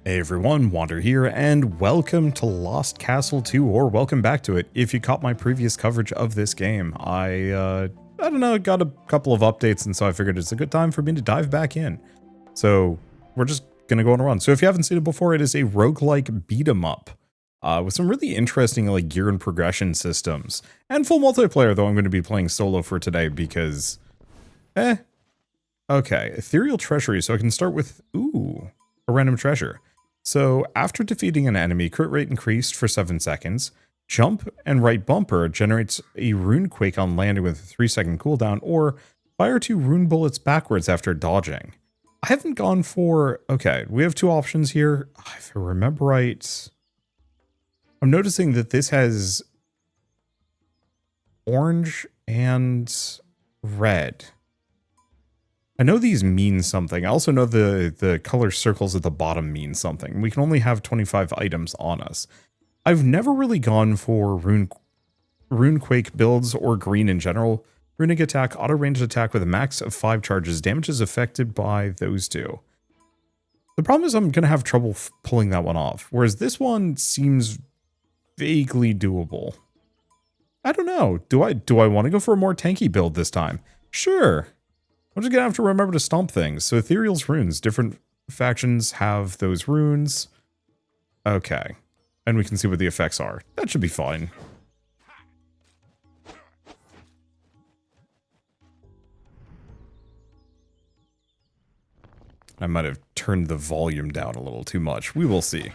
Hey everyone, Wander here, and welcome to Lost Castle 2, or welcome back to it. If you caught my previous coverage of this game, I don't know, got a couple of updates, and so I figured it's a good time for me to dive back in. So we're just gonna go on a run. So if you haven't seen it before, it is a roguelike beat 'em up with some really interesting like gear and progression systems and full multiplayer. Though I'm going to be playing solo for today because, okay, ethereal treasury. So I can start with a random treasure. So after defeating an enemy, crit rate increased for 7 seconds. Jump and right bumper generates a rune quake on landing with a 3-second cooldown, or fire 2 rune bullets backwards after dodging. I haven't gone for... Okay, we have two options here. If I remember right, I'm noticing that this has orange and red. I know these mean something. I also know the color circles at the bottom mean something. We can only have 25 items on us. I've never really gone for rune quake builds or green in general. Runic attack, auto ranged attack with a max of 5 charges. Damage is affected by those two. The problem is I'm going to have trouble pulling that one off, whereas this one seems vaguely doable. I don't know. Do I want to go for a more tanky build this time? Sure. I'm just gonna have to remember to stomp things. So ethereal's runes. Different factions have those runes. Okay. And we can see what the effects are. That should be fine. I might have turned the volume down a little too much. We will see.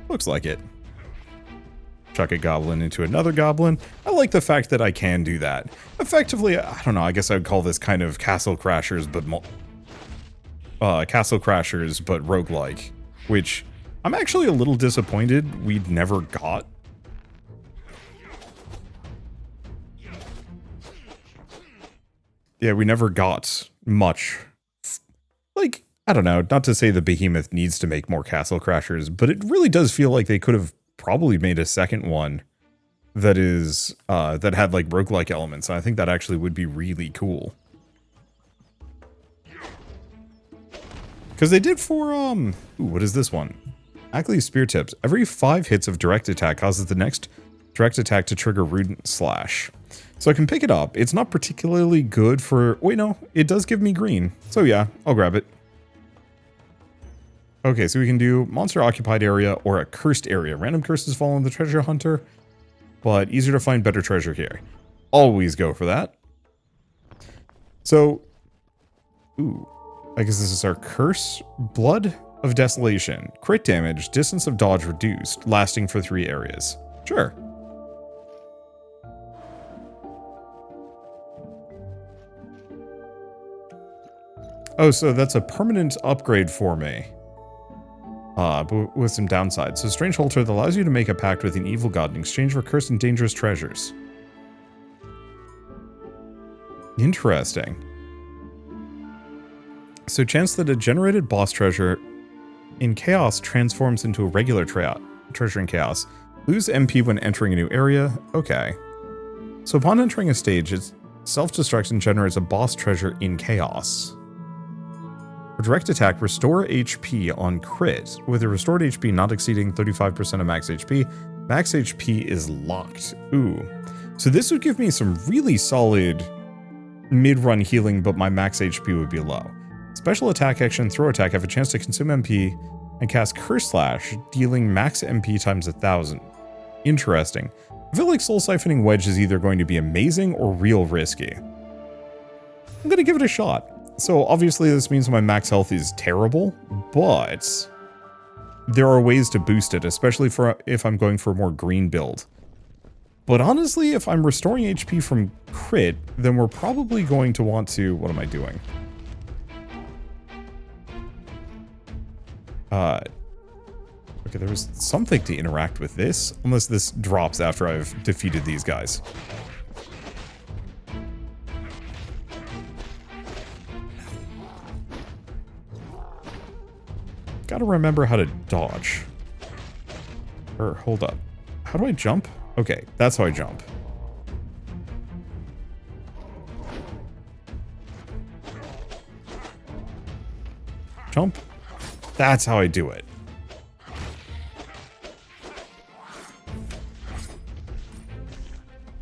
Looks like it. Chuck a goblin into another goblin. I like the fact that I can do that. Effectively, I don't know, I guess I would call this kind of Castle Crashers, but roguelike, which I'm actually a little disappointed we'd never got. Yeah, we never got much. Like, I don't know, not to say the Behemoth needs to make more Castle Crashers, but it really does feel like they could have probably made a second one that is that had like roguelike elements, and I think that actually would be really cool. Because they did for what is this one? Ackley's Spear Tips. Every 5 hits of direct attack causes the next direct attack to trigger Rune Slash. So I can pick it up. It's not particularly good for... Wait, no. It does give me green. So yeah, I'll grab it. Okay, so we can do monster occupied area or a cursed area. Random curses fall on the treasure hunter, but easier to find better treasure here. Always go for that. So, I guess this is our curse. Blood of Desolation. Crit damage, distance of dodge reduced, lasting for 3 areas. Sure. Oh, so that's a permanent upgrade for me. But with some downsides. So Strange Altar that allows you to make a pact with an evil god in exchange for cursed and dangerous treasures. Interesting. So chance that a generated boss treasure in chaos transforms into a regular treasure in chaos. Lose MP when entering a new area. Okay. So upon entering a stage, its self-destruction generates a boss treasure in chaos. For direct attack, restore HP on crit, with a restored HP not exceeding 35% of max HP. Max HP is locked. So this would give me some really solid mid-run healing, but my max HP would be low. Special attack action, throw attack, have a chance to consume MP and cast Curse Slash, dealing max MP times 1,000. Interesting. I feel like Soul Siphoning Wedge is either going to be amazing or real risky. I'm gonna give it a shot. So obviously this means my max health is terrible, but there are ways to boost it, especially for if I'm going for a more green build. But honestly, if I'm restoring HP from crit, then we're probably going to want to... What am I doing? Okay, there was something to interact with this, unless this drops after I've defeated these guys. Gotta remember how to dodge. Or, hold up. How do I jump? Okay, that's how I jump. Jump. That's how I do it.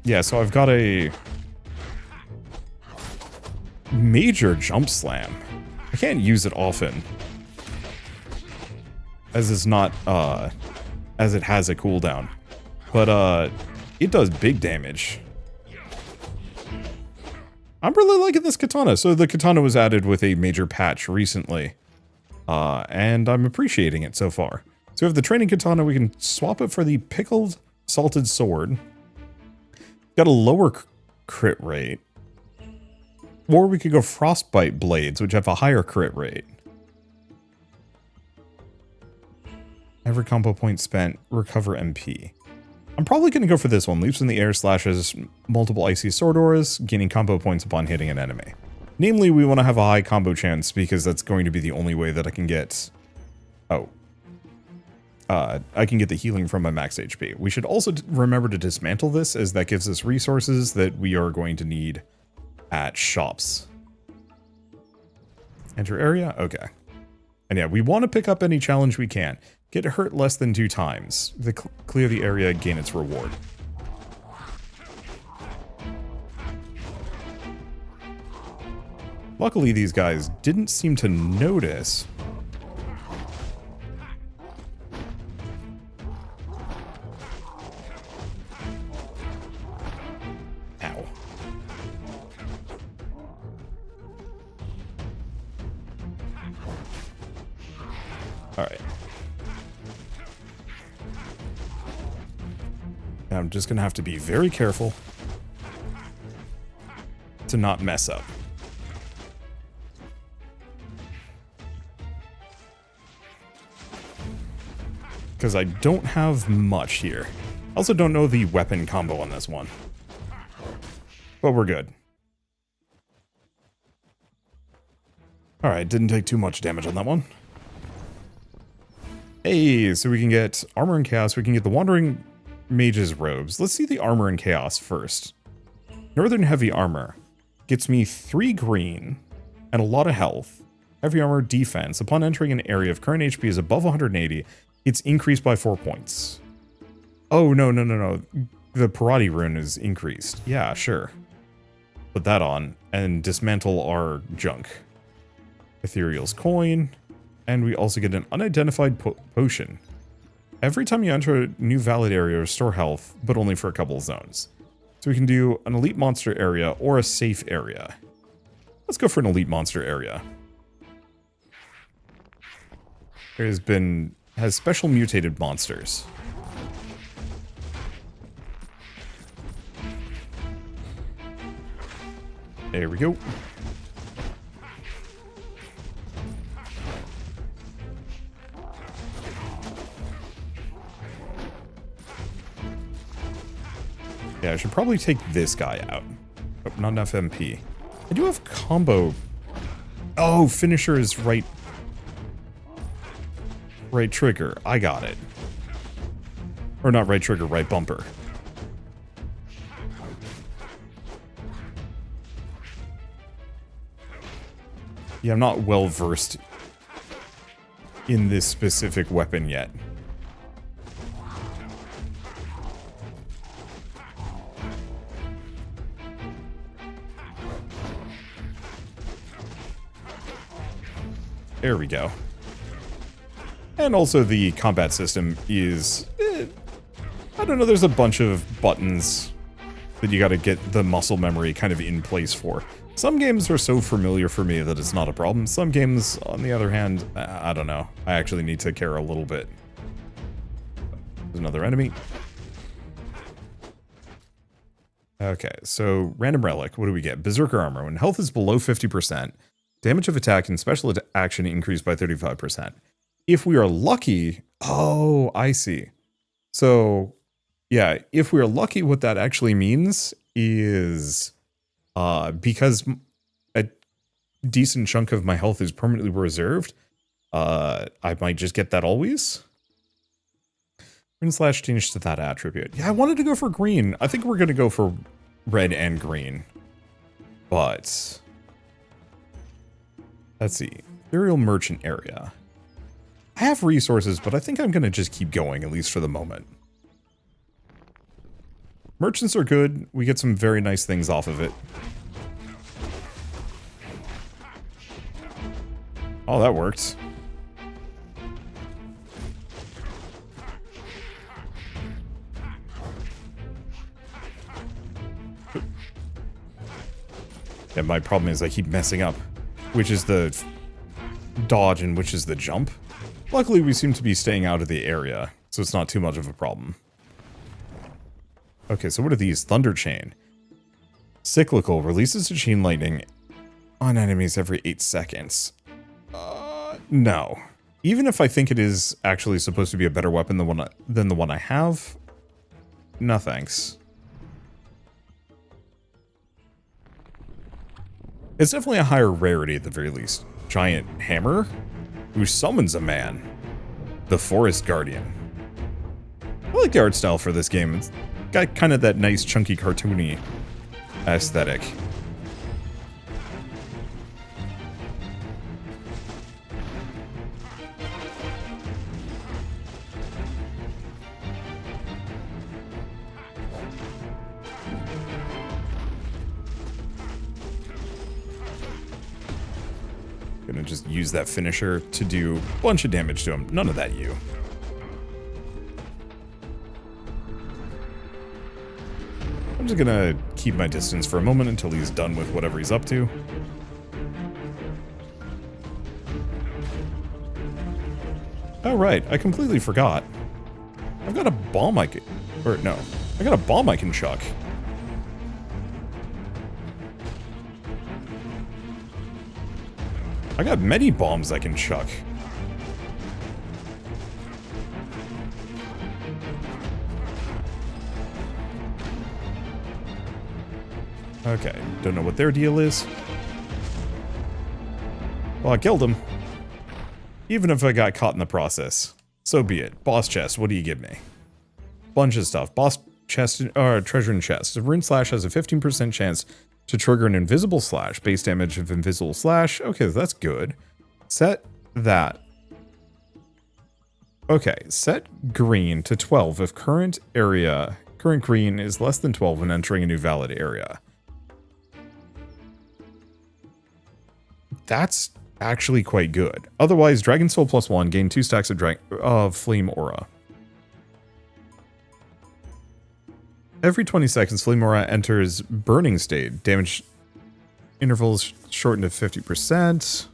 Yeah, so I've got a major jump slam. I can't use it often, as it's not, as it has a cooldown. But, it does big damage. I'm really liking this katana. So the katana was added with a major patch recently. And I'm appreciating it so far. So we have the training katana. We can swap it for the pickled salted sword. Got a lower crit rate. Or we could go frostbite blades, which have a higher crit rate. Every combo point spent, recover MP. I'm probably going to go for this one. Leaps in the air, slashes multiple icy sword auras, gaining combo points upon hitting an enemy. Namely, we want to have a high combo chance because that's going to be the only way that I can get... Oh. I can get the healing from my max HP. We should also remember to dismantle this, as that gives us resources that we are going to need at shops. Enter area? Okay. And yeah, we want to pick up any challenge we can. Get hurt less than 2 times. Clear the area, gain its reward. Luckily, these guys didn't seem to notice. Ow. Alright. Now I'm just going to have to be very careful to not mess up. Because I don't have much here. I also don't know the weapon combo on this one. But we're good. Alright, didn't take too much damage on that one. Hey, so we can get armor and chaos. We can get the wandering mage's robes. Let's see the armor and chaos first. Northern heavy armor gets me 3 green and a lot of health. Heavy armor defense. Upon entering an area, if current HP is above 180, it's increased by 4 points. Oh, no. The Parati rune is increased. Yeah, sure. Put that on and dismantle our junk. Ethereal's coin. And we also get an unidentified potion. Every time you enter a new valid area, restore health, but only for a couple of zones. So we can do an elite monster area or a safe area. Let's go for an elite monster area. Has special mutated monsters. There we go. Yeah, I should probably take this guy out. Oh, not enough MP. I do have combo. Oh, finisher is right. Right trigger. I got it. Or not right trigger, right bumper. Yeah, I'm not well versed in this specific weapon yet. There we go. And also the combat system is... I don't know, there's a bunch of buttons that you gotta get the muscle memory kind of in place for. Some games are so familiar for me that it's not a problem. Some games, on the other hand, I don't know. I actually need to care a little bit. There's another enemy. Okay, so random relic. What do we get? Berserker armor. When health is below 50%, damage of attack and special action increased by 35%. If we are lucky... Oh, I see. So, yeah, if we are lucky, what that actually means is... because a decent chunk of my health is permanently reserved, I might just get that always. Green slash change to that attribute. Yeah, I wanted to go for green. I think we're going to go for red and green. But... let's see. Ethereal Merchant area. I have resources, but I think I'm going to just keep going, at least for the moment. Merchants are good. We get some very nice things off of it. Oh, that works. Yeah, my problem is I keep messing up. Which is the dodge and which is the jump. Luckily, we seem to be staying out of the area, so it's not too much of a problem. Okay, so what are these? Thunder Chain. Cyclical. Releases a chain lightning on enemies every 8 seconds. No. Even if I think it is actually supposed to be a better weapon than the one I have, no thanks. It's definitely a higher rarity at the very least. Giant hammer, who summons a man. The Forest Guardian. I like the art style for this game. It's got kind of that nice, chunky, cartoony aesthetic. Gonna just use that finisher to do a bunch of damage to him. None of that, you. I'm just gonna keep my distance for a moment until he's done with whatever he's up to. Oh, right. I completely forgot. I've got a bomb I can... Or, no. I got a bomb I can chuck. I got many bombs I can chuck. Okay, don't know what their deal is. Well, I killed him. Even if I got caught in the process. So be it. Boss chest, what do you give me? Bunch of stuff. Boss chest, or treasure and chest. A rune slash has a 15% chance to trigger an invisible slash. Base damage of invisible slash. Okay, that's good. Set that. Okay, set green to 12 if current green is less than 12 when entering a new valid area. That's actually quite good. Otherwise, Dragon Soul +1, gain 2 stacks of Flame Aura. Every 20 seconds, Flame Aura enters Burning State. Damage intervals shortened to 50%.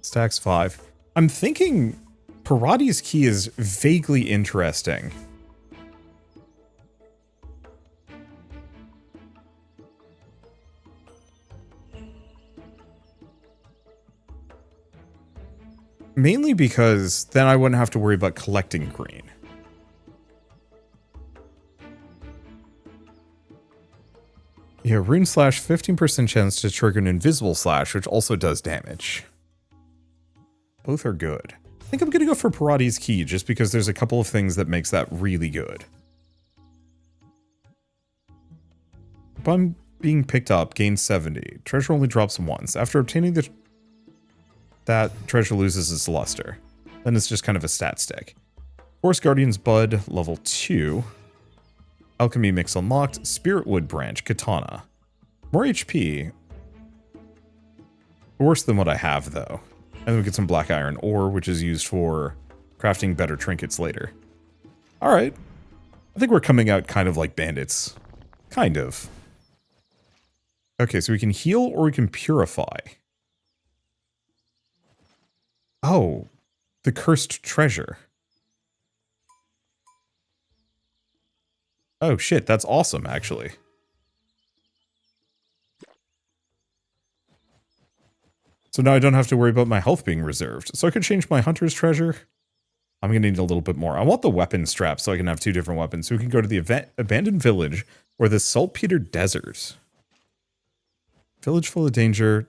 Stacks 5. I'm thinking Parati's Key is vaguely interesting. Mainly because then I wouldn't have to worry about collecting green. Yeah, rune slash, 15% chance to trigger an invisible slash, which also does damage. Both are good. I think I'm going to go for Parati's Key, just because there's a couple of things that makes that really good. Upon being picked up, gain 70. Treasure only drops once. After obtaining that treasure loses its luster. Then it's just kind of a stat stick. Forest Guardian's Bud, level 2. Alchemy Mix unlocked. Spirit Wood Branch, Katana. More HP. Worse than what I have, though. And then we get some Black Iron Ore, which is used for crafting better trinkets later. Alright. I think we're coming out kind of like bandits. Kind of. Okay, so we can heal or we can purify. Oh, the cursed treasure. Oh shit, that's awesome, actually. So now I don't have to worry about my health being reserved. So I could change my hunter's treasure. I'm going to need a little bit more. I want the weapon strap so I can have 2 different weapons. So we can go to the abandoned village or the saltpeter desert. Village full of danger.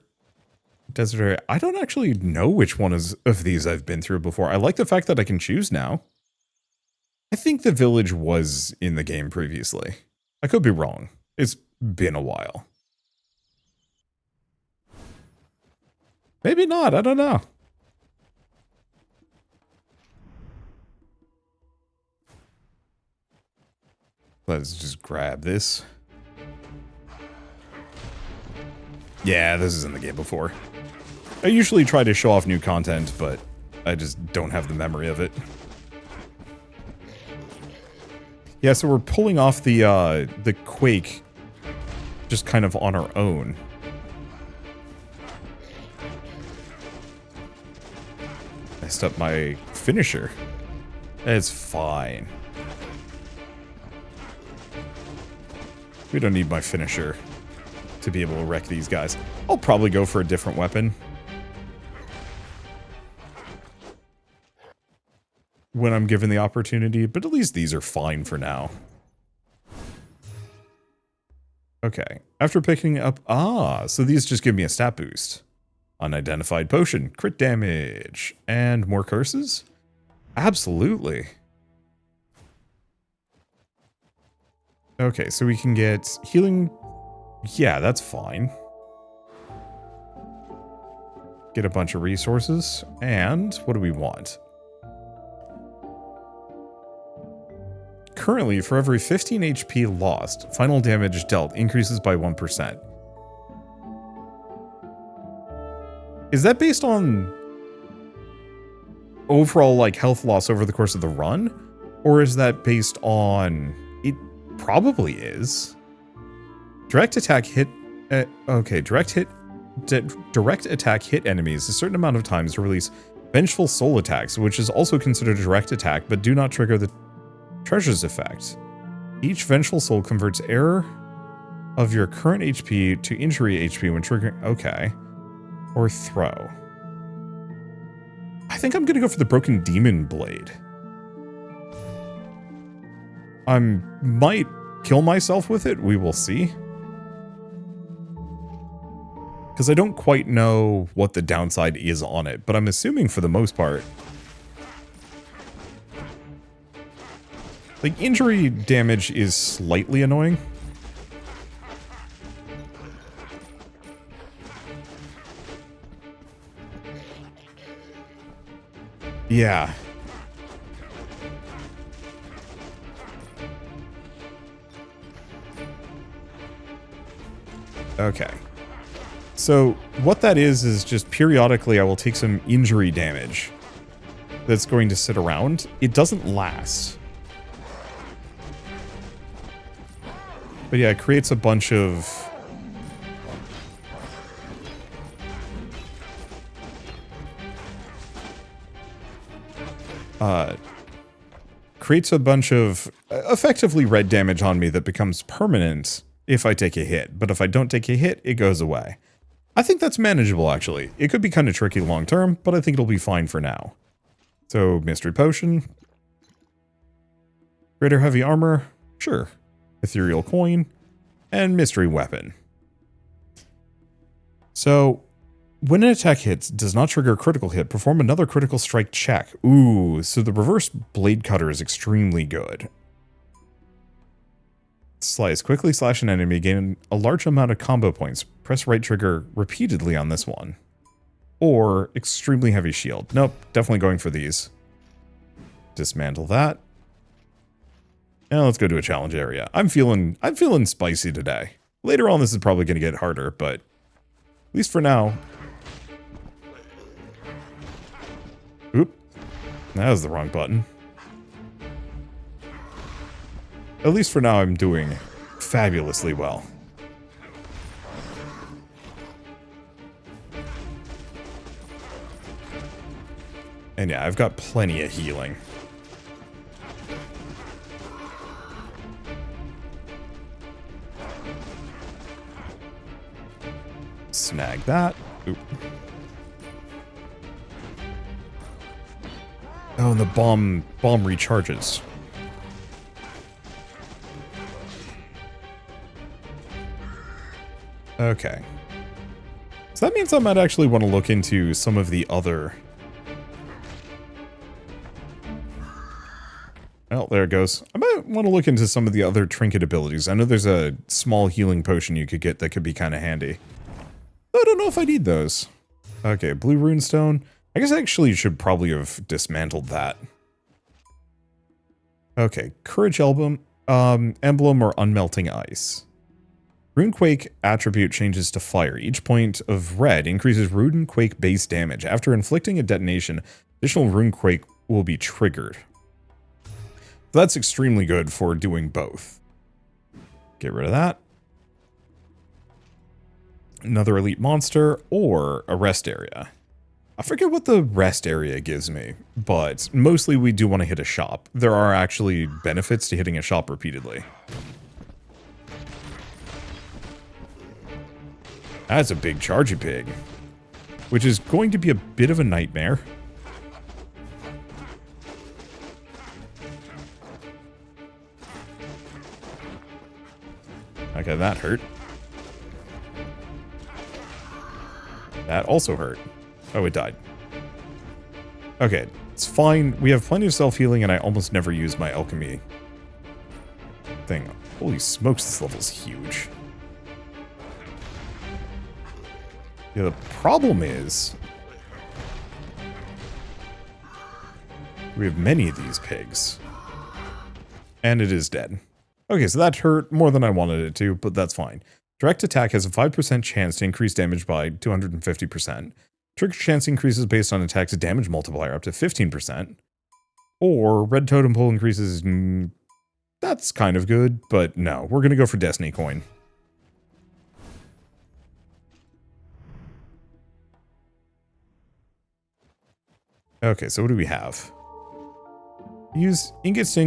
Desert area. I don't actually know which one of these I've been through before. I like the fact that I can choose now. I think the village was in the game previously. I could be wrong. It's been a while. Maybe not, I don't know. Let's just grab this. Yeah, this is in the game before. I usually try to show off new content, but I just don't have the memory of it. Yeah, so we're pulling off the Quake just kind of on our own. Messed up my finisher. It's fine. We don't need my finisher to be able to wreck these guys. I'll probably go for a different weapon when I'm given the opportunity, but at least these are fine for now. Okay, after picking up... Ah, so these just give me a stat boost. Unidentified potion, crit damage, and more curses? Absolutely. Okay, so we can get healing... Yeah, that's fine. Get a bunch of resources, and what do we want? Currently, for every 15 HP lost, final damage dealt increases by 1%. Is that based on overall, like, health loss over the course of the run? Or is that based on... It probably is. Direct attack hit... okay, direct attack hit enemies a certain amount of times to release vengeful soul attacks, which is also considered a direct attack, but do not trigger the treasure's effect. Each vengeful soul converts error of your current HP to injury HP when triggering... Okay. Or throw. I think I'm gonna go for the Broken Demon Blade. I might kill myself with it, we will see. Because I don't quite know what the downside is on it, but I'm assuming for the most part... Like, injury damage is slightly annoying. Yeah. Okay. So, what that is just periodically I will take some injury damage that's going to sit around. It doesn't last. But yeah, it creates a bunch of... creates a bunch of effectively red damage on me that becomes permanent if I take a hit. But if I don't take a hit, it goes away. I think that's manageable, actually. It could be kind of tricky long term, but I think it'll be fine for now. So, Mystery Potion. Greater Heavy Armor. Sure. Ethereal Coin. And Mystery Weapon. So, when an attack hits, does not trigger a critical hit, perform another critical strike check. Ooh, so the reverse blade cutter is extremely good. Slice. Quickly slash an enemy, gain a large amount of combo points. Press right trigger repeatedly on this one. Or extremely heavy shield. Nope, definitely going for these. Dismantle that. Now let's go to a challenge area. I'm feeling spicy today. Later on this is probably going to get harder, but at least for now. Oop. That was the wrong button. At least for now I'm doing fabulously well. And yeah, I've got plenty of healing. Snag that. Oop. Oh, and the bomb recharges. Okay. So that means I might actually want to look into some of the other... Oh, there it goes. I might want to look into some of the other trinket abilities. I know there's a small healing potion you could get that could be kind of handy. I don't know if I need those. Okay, blue runestone. I guess I actually should probably have dismantled that. Okay, courage emblem or unmelting ice. Runequake attribute changes to fire. Each point of red increases Runequake base damage. After inflicting a detonation, additional Runequake will be triggered. That's extremely good for doing both. Get rid of that. Another elite monster or a rest area. I forget what the rest area gives me, but mostly we do want to hit a shop. There are actually benefits to hitting a shop repeatedly. That's a big chargy pig, which is going to be a bit of a nightmare. Okay, that hurt. That also hurt. Oh, it died. Okay, it's fine. We have plenty of self-healing, and I almost never use my alchemy thing. Holy smokes, this level's huge. Yeah, the problem is we have many of these pigs. And it is dead. Okay, so that hurt more than I wanted it to, but that's fine. Direct attack has a 5% chance to increase damage by 250%. Trigger chance increases based on attack's damage multiplier up to 15%. Or red totem pole increases... that's kind of good, but no. We're going to go for Destiny Coin. Okay, so what do we have? Use ingots to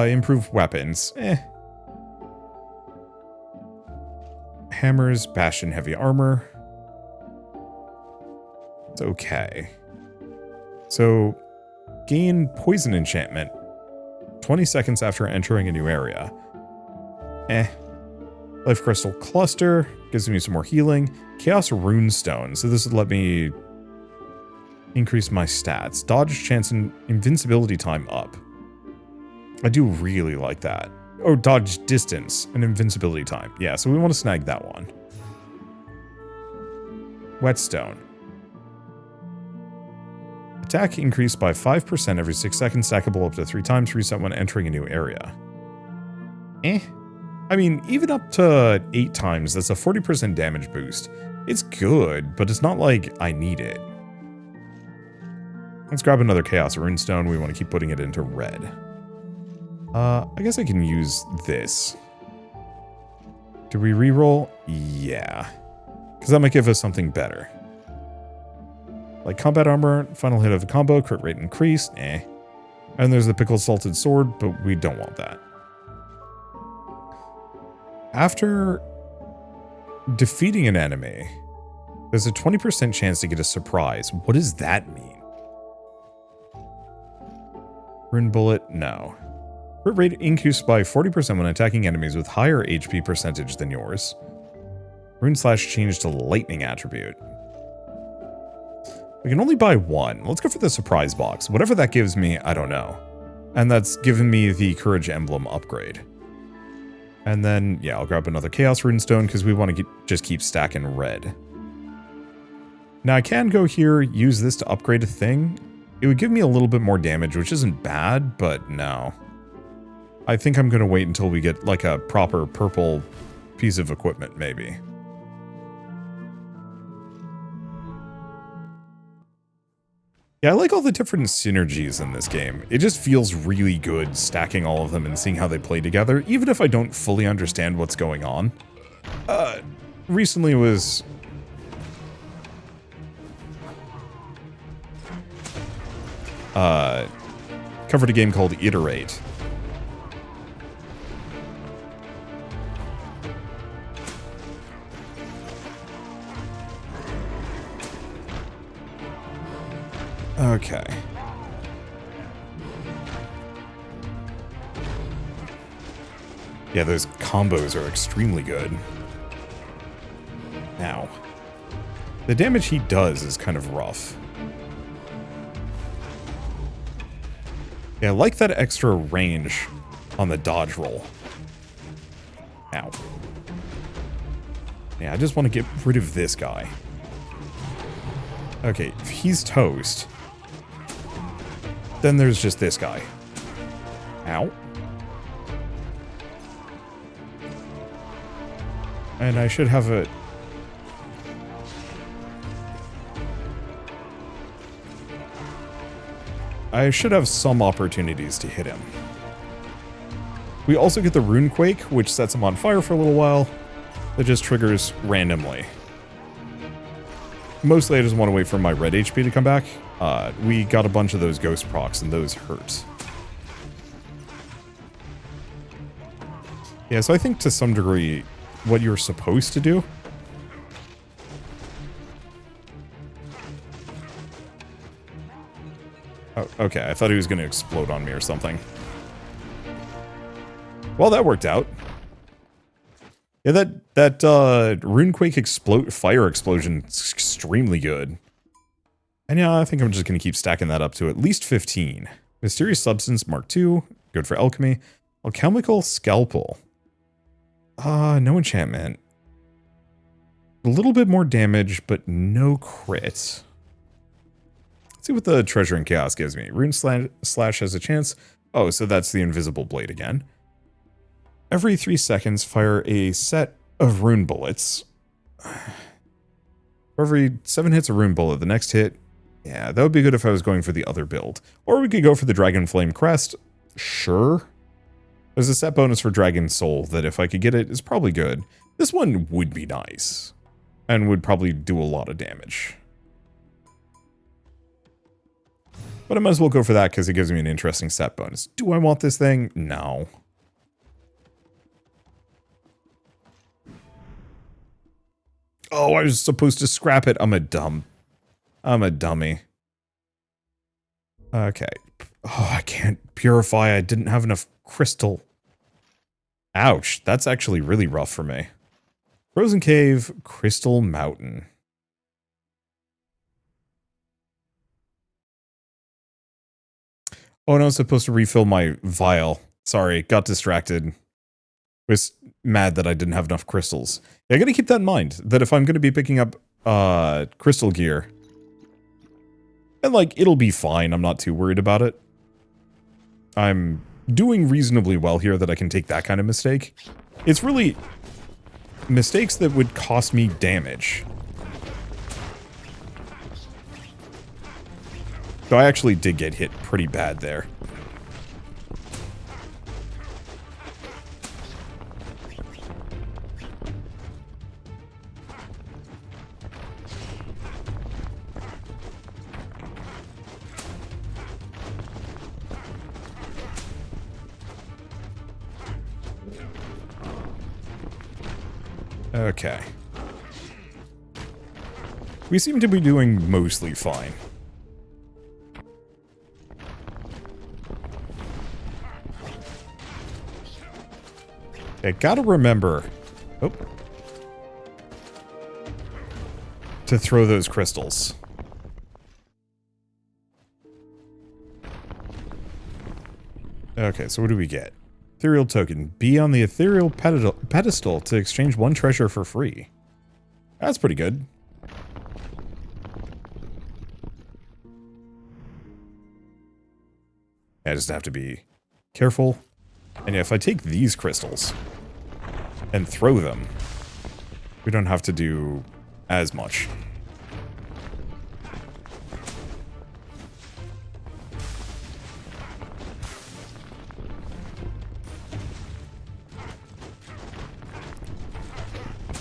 improve weapons. Hammers, bastion, heavy armor. It's okay. So, gain poison enchantment 20 seconds after entering a new area. Life crystal cluster gives me some more healing. Chaos runestone. So this would let me increase my stats. Dodge chance and invincibility time up. I do really like that. Oh, dodge distance and invincibility time. Yeah, so we want to snag that one. Whetstone. Attack increased by 5% every 6 seconds, stackable up to 3 times, reset when entering a new area. I mean, even up to 8 times, that's a 40% damage boost. It's good, but it's not like I need it. Let's grab another Chaos Runestone. We want to keep putting it into red. I guess I can use this. Do we reroll? Yeah. Because that might give us something better. Like combat armor, final hit of the combo, crit rate increased, And there's the pickled salted sword, but we don't want that. After defeating an enemy, there's a 20% chance to get a surprise. What does that mean? Rune bullet? No. Crit rate increased by 40% when attacking enemies with higher HP percentage than yours. Rune slash changed to lightning attribute. We can only buy one. Let's go for the surprise box. Whatever that gives me, I don't know. And that's given me the courage emblem upgrade. And then, yeah, I'll grab another chaos runestone because we want to just keep stacking red. Now I can go here, use this to upgrade a thing. It would give me a little bit more damage, which isn't bad, but no. I think I'm going to wait until we get like a proper purple piece of equipment, maybe. Yeah, I like all the different synergies in this game. It just feels really good stacking all of them and seeing how they play together, even if I don't fully understand what's going on. Recently was... covered a game called Iterate. Okay. Yeah, those combos are extremely good. Now, the damage he does is kind of rough. Yeah, I like that extra range on the dodge roll. Ow. Yeah, I just want to get rid of this guy. Okay, if he's toast, then there's just this guy. Ow. And I should have a... I should have some opportunities to hit him. We also get the Rune Quake, which sets him on fire for a little while. That just triggers randomly. Mostly I just want to wait for my red HP to come back. We got a bunch of those ghost procs, and those hurt. Yeah, so I think to some degree, what you're supposed to do... Oh, okay, I thought he was going to explode on me or something. Well, that worked out. Yeah, that Runequake fire explosion is extremely good. And yeah, I think I'm just going to keep stacking that up to at least 15. Mysterious Substance Mark II, good for alchemy. Alchemical Scalpel. No enchantment. A little bit more damage, but no crit. Let's see what the Treasure in Chaos gives me. Rune Slash has a chance. Oh, so that's the Invisible Blade again. Every 3 seconds, fire a set of rune bullets. For every 7 hits a rune bullet, the next hit... Yeah, that would be good if I was going for the other build. Or we could go for the Dragon Flame Crest. Sure. There's a set bonus for Dragon Soul that if I could get it is probably good. This one would be nice. And would probably do a lot of damage. But I might as well go for that because it gives me an interesting set bonus. Do I want this thing? No. Oh, I was supposed to scrap it. I'm a dummy. Okay. Oh, I can't purify. I didn't have enough crystal. Ouch. That's actually really rough for me. Frozen Cave, Crystal Mountain. Oh, no, I was supposed to refill my vial. Sorry, got distracted. Was mad that I didn't have enough crystals. Yeah, I gotta keep that in mind, that if I'm gonna be picking up crystal gear, and like, it'll be fine, I'm not too worried about it. I'm doing reasonably well here that I can take that kind of mistake. It's really mistakes that would cost me damage. So I actually did get hit pretty bad there. Okay. We seem to be doing mostly fine. I gotta remember... Oh. To throw those crystals. Okay, so what do we get? Ethereal token. Be on the ethereal pedestal to exchange 1 treasure for free. That's pretty good. I just have to be careful. And yeah, if I take these crystals and throw them, we don't have to do as much.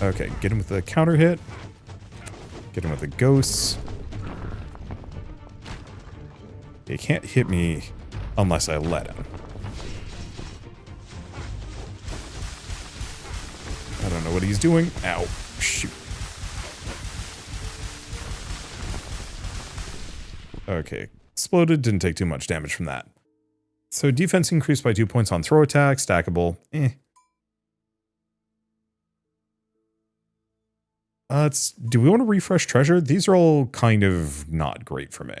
Okay, get him with the counter hit. Get him with the ghosts. He can't hit me unless I let him. I don't know what he's doing. Ow. Shoot. Okay. Exploded. Didn't take too much damage from that. So defense increased by 2 points on throw attack. Stackable. Do we want to refresh treasure? These are all kind of not great for me.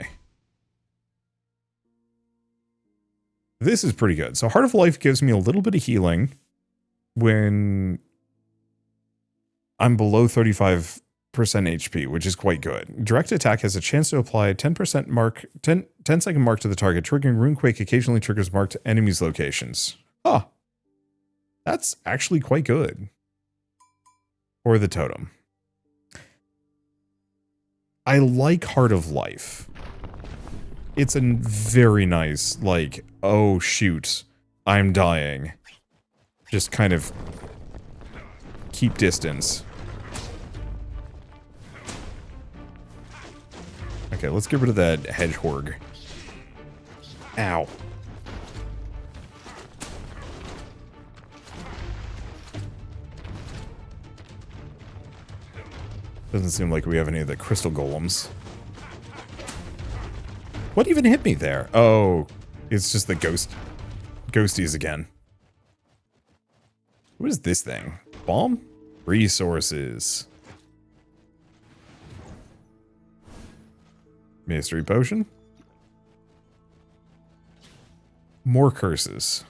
This is pretty good. So Heart of Life gives me a little bit of healing when I'm below 35 HP, which is quite good. Direct attack has a chance to apply 10% mark, 10-second mark to the target. Triggering Runequake occasionally triggers mark to enemies' locations. Huh. That's actually quite good. For the totem. I like Heart of Life. It's a very nice, like, oh shoot, I'm dying. Just kind of keep distance. Okay, let's get rid of that hedgehog. Ow. Doesn't seem like we have any of the crystal golems. What even hit me there? Oh, it's just the ghosties again. What is this thing? Bomb? Resources. Mystery potion. More curses.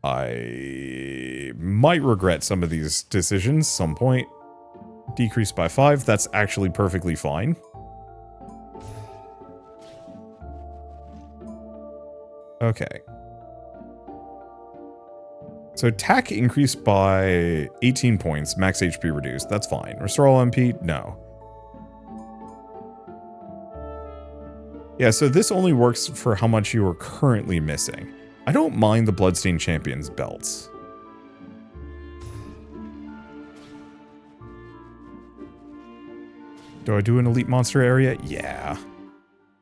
I might regret some of these decisions some point. Decreased by 5. That's actually perfectly fine. Okay. So attack increased by 18 points. Max HP reduced. That's fine. Restore all MP? No. Yeah, so this only works for how much you are currently missing. I don't mind the Bloodstained Champion's belts. Do I do an elite monster area? Yeah.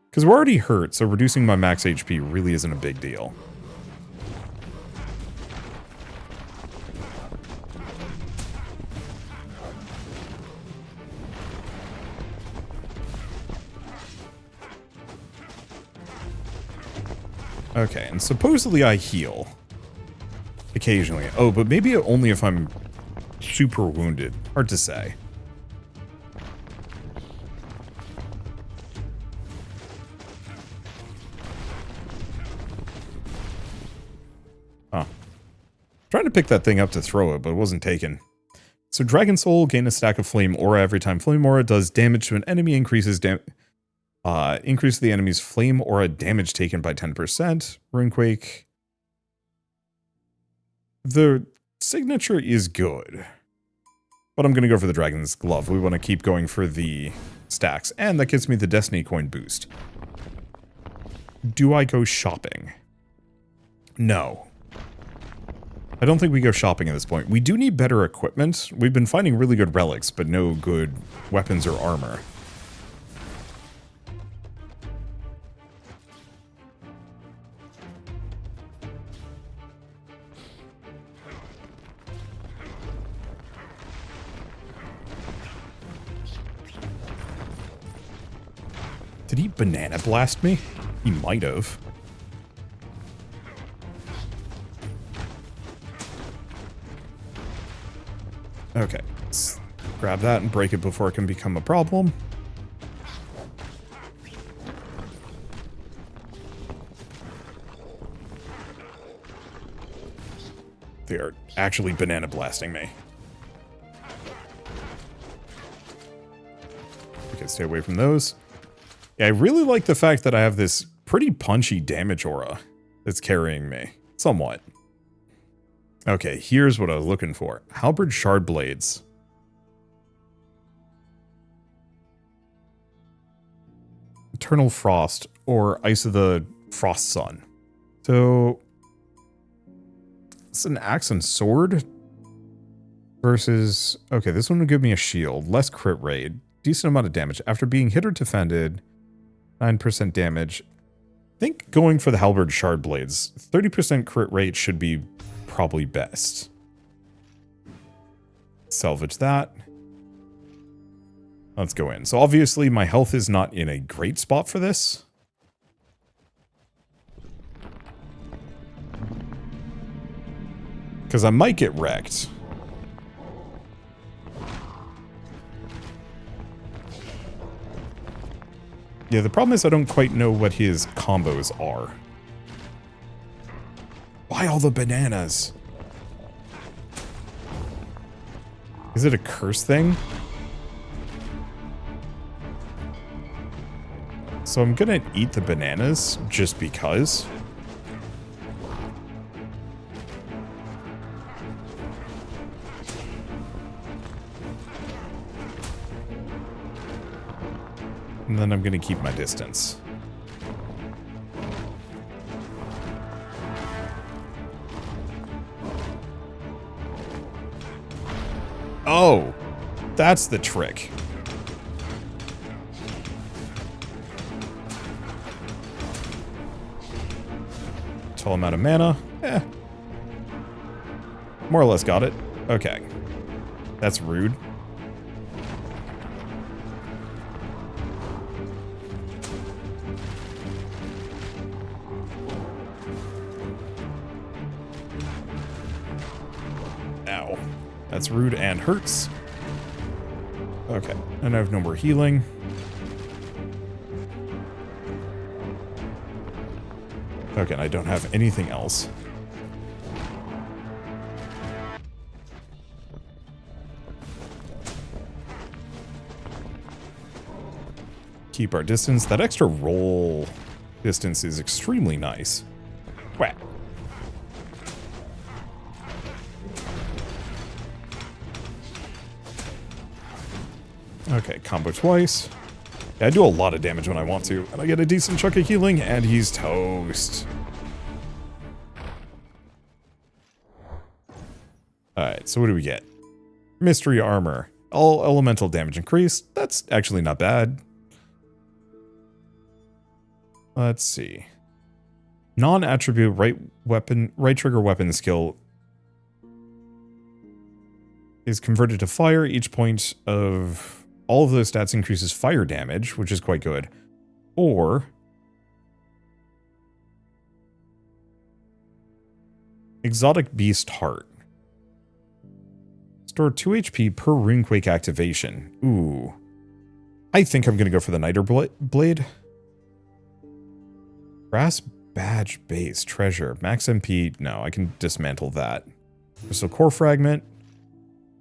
Because we're already hurt, so reducing my max HP really isn't a big deal. Okay, and supposedly I heal. Occasionally. Oh, but maybe only if I'm super wounded. Hard to say. Huh. Trying to pick that thing up to throw it, but it wasn't taken. So Dragon Soul, gain a stack of Flame Aura every time Flame Aura does damage to an enemy, increase the enemy's Flame Aura damage taken by 10%. Runequake. The signature is good. But I'm going to go for the Dragon's Glove. We want to keep going for the stacks. And that gives me the Destiny Coin boost. Do I go shopping? No. I don't think we go shopping at this point. We do need better equipment. We've been finding really good relics, but no good weapons or armor. Did he banana blast me? He might have. Okay, let's grab that and break it before it can become a problem. They are actually banana blasting me. Okay, stay away from those. Yeah, I really like the fact that I have this pretty punchy damage aura that's carrying me. Somewhat. Okay, here's what I was looking for. Halberd Shard Blades. Eternal Frost, or Ice of the Frost Sun. So, it's an axe and sword versus... Okay, this one would give me a shield. Less crit rate. Decent amount of damage. After being hit or defended, 9% damage. I think going for the Halberd Shard Blades, 30% crit rate should be probably best. Salvage that. Let's go in. So obviously my health is not in a great spot for this. Because I might get wrecked. Yeah, the problem is I don't quite know what his combos are. Why all the bananas? Is it a curse thing? So I'm gonna eat the bananas just because. And then I'm gonna keep my distance. Oh, that's the trick. Till I'm out of mana. More or less got it. Okay. That's rude. Ow. That's rude and hurts. Okay. And I have no more healing. Okay, and I don't have anything else. Keep our distance. That extra roll distance is extremely nice. Whack. Okay, combo twice. Yeah, I do a lot of damage when I want to, and I get a decent chunk of healing, and he's toast. Alright, so what do we get? Mystery armor. All elemental damage increased. That's actually not bad. Let's see. Non-attribute right trigger weapon skill is converted to fire. Each point of all of those stats increases fire damage, which is quite good. Or exotic beast heart. Store 2 HP per runequake activation. Ooh. I think I'm going to go for the Niter Blade. Brass badge base. Treasure. Max MP. No, I can dismantle that. So core fragment.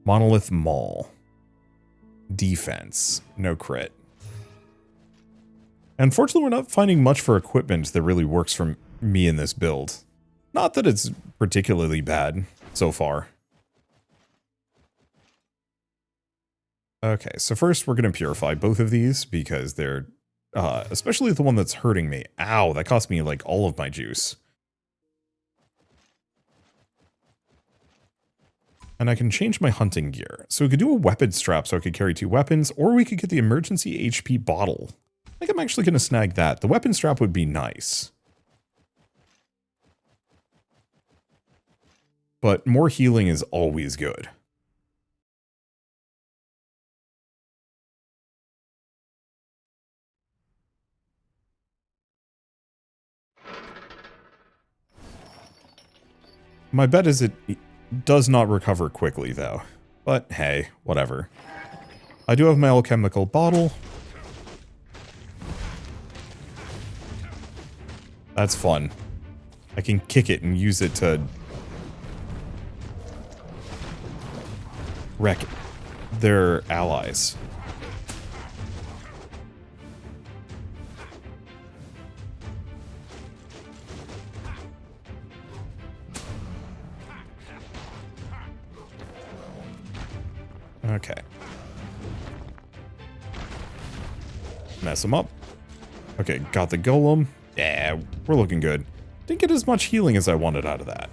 Monolith Maul. Defense. No crit. Unfortunately, we're not finding much for equipment that really works for me in this build. Not that it's particularly bad so far. Okay, so first we're going to purify both of these because they're, especially the one that's hurting me. Ow, that cost me like all of my juice. And I can change my hunting gear. So we could do a weapon strap so I could carry 2 weapons, or we could get the emergency HP bottle. I think I'm actually going to snag that. The weapon strap would be nice. But more healing is always good. My bet is it does not recover quickly, though. But hey, whatever. I do have my alchemical bottle. That's fun. I can kick it and use it to wreck their allies. Okay. Mess them up. Okay, got the golem. Yeah, we're looking good. Didn't get as much healing as I wanted out of that.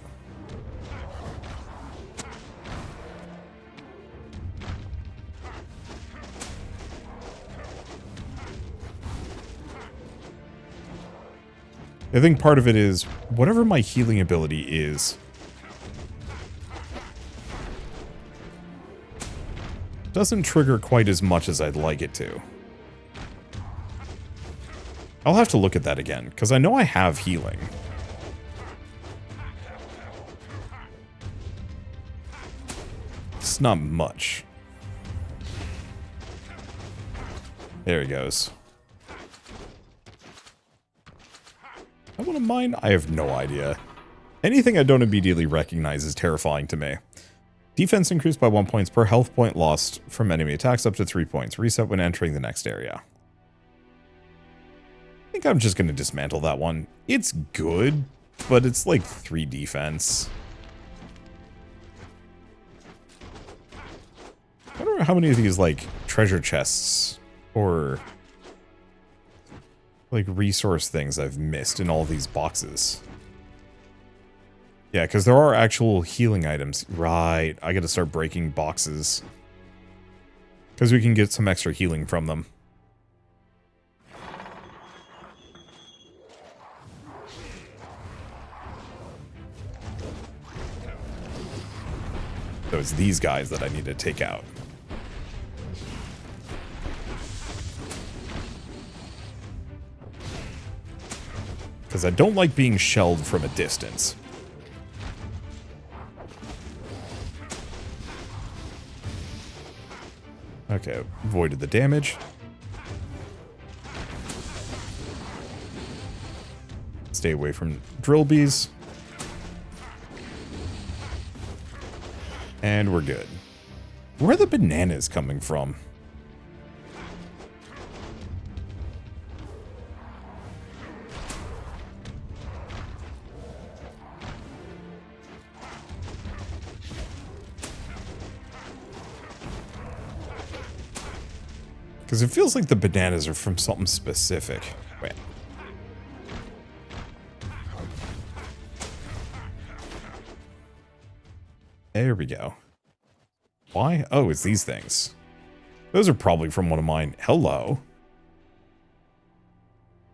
I think part of it is whatever my healing ability is, doesn't trigger quite as much as I'd like it to. I'll have to look at that again, because I know I have healing. It's not much. There he goes. I want to mine? I have no idea. Anything I don't immediately recognize is terrifying to me. Defense increased by 1 point per health point lost from enemy attacks up to 3 points. Reset when entering the next area. think I'm just going to dismantle that one. It's good, but it's like 3 defense. I don't know how many of these, like, treasure chests or, like, resource things I've missed in all these boxes. Yeah, because there are actual healing items. Right, I gotta start breaking boxes. Because we can get some extra healing from them. So it's these guys that I need to take out. Because I don't like being shelled from a distance. Okay, avoided the damage. Stay away from drill bees. And we're good. Where are the bananas coming from? Because it feels like the bananas are from something specific. Wait. There we go. Why? Oh, it's these things. Those are probably from one of mine. Hello.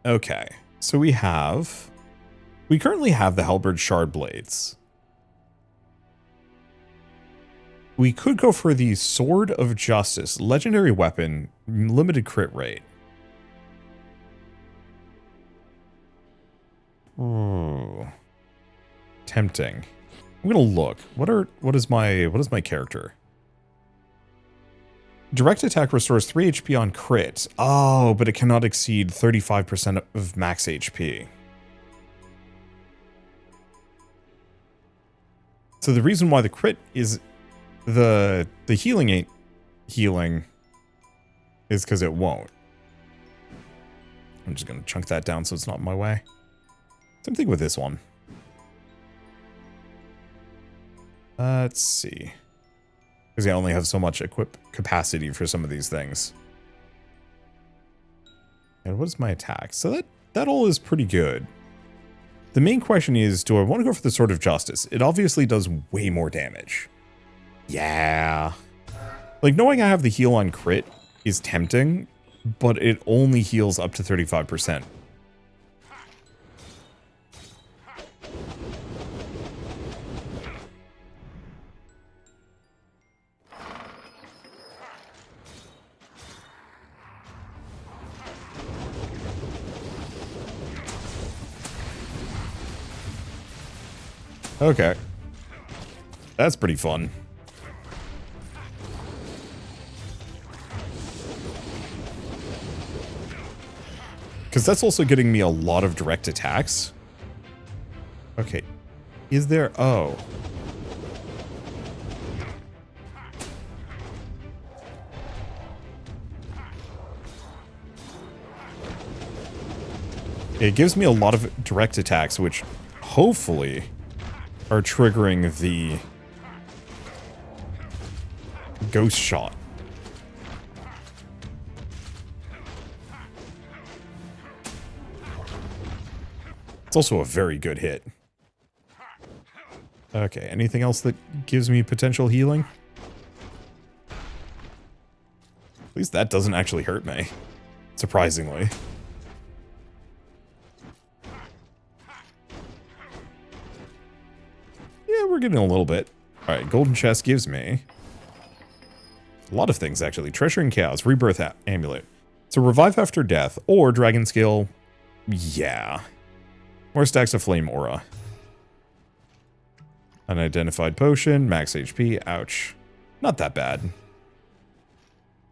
Okay. So we currently have the Halberd Shard Blades. We could go for the Sword of Justice, legendary weapon, limited crit rate. Ooh. Tempting. I'm gonna look. What is my character? Direct attack restores 3 HP on crit. Oh, but it cannot exceed 35% of max HP. So the reason why the crit is the healing ain't healing is because it won't. I'm just gonna chunk that down so it's not in my way. Same thing with this one. Let's see. Because I only have so much equip capacity for some of these things. And what is my attack? So that all is pretty good. The main question is, do I want to go for the Sword of Justice? It obviously does way more damage. Yeah. Like, knowing I have the heal on crit is tempting, but it only heals up to 35%. Okay. That's pretty fun. Because that's also getting me a lot of direct attacks. Okay. Is there... Oh. It gives me a lot of direct attacks, which hopefully are triggering the ghost shot. It's also a very good hit. Okay, anything else that gives me potential healing? At least that doesn't actually hurt me, surprisingly. Yeah, we're getting a little bit. Alright, golden chest gives me a lot of things, actually. Treasure and Chaos, Rebirth Amulet. So revive after death, or Dragon Skill. Yeah. More stacks of Flame Aura. Unidentified Potion, max HP, ouch. Not that bad.